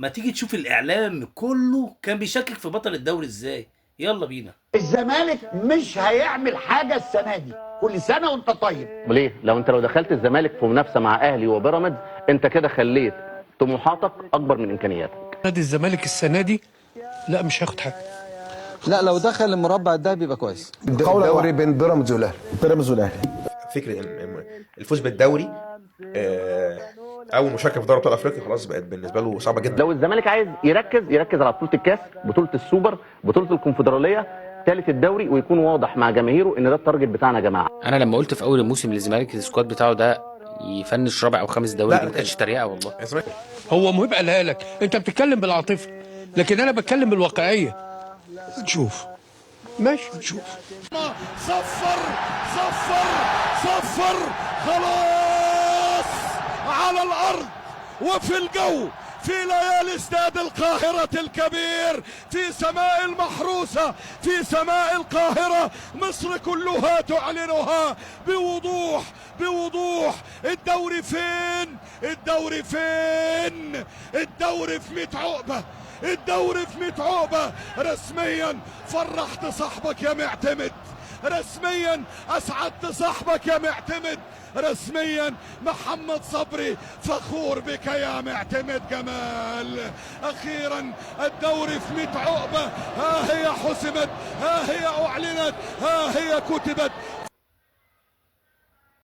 ما تيجي تشوف الاعلام كله كان بيشكك في بطل الدوري ازاي. يلا بينا. الزمالك مش هيعمل حاجه السنه دي، كل سنه وانت طيب. ليه؟ لو دخلت الزمالك في منافسه مع اهلي وبيراميدز انت كده خليت طموحاتك اكبر من امكانياتك. نادي الزمالك السنه دي لا مش هياخد حاجه. لا لو دخل المربع الذهبي يبقى كويس. الدوري بين بيراميدز والاهلي. بيراميدز والاهلي. فكره الفوز بالدوري اول مشاركه في دوري ابطال افريقيا خلاص بقت بالنسبه له صعبه جدا. لو الزمالك عايز يركز على بطوله الكاس، بطوله السوبر، بطوله الكونفدراليه، ثالث الدوري، ويكون واضح مع جماهيره ان ده التارجت بتاعنا يا جماعه. انا لما قلت في اول الموسم للزمالك السكواد بتاعه ده يفنش رابع او خامس دوري ما كانش تريقه والله. هو مهيب قالها لك، انت بتتكلم بالعاطفه لكن انا بتكلم بالواقعيه. نشوف ماشي نشوف. صفر صفر صفر خلاص على الارض وفي الجو في ليالي استاد القاهرة الكبير، في سماء المحروسة، في سماء القاهرة، مصر كلها تعلنها بوضوح بوضوح. الدوري فين؟ الدوري فين؟ الدوري في 100 عقبة، الدوري في 100 عقبة. رسميا فرحت صاحبك يا معتمد، رسميا اسعدت صاحبك يا معتمد، رسميا محمد صبري فخور بك يا معتمد جمال. اخيرا الدوري في 100 عقبة، ها هي حسمت، ها هي اعلنت، ها هي كتبت.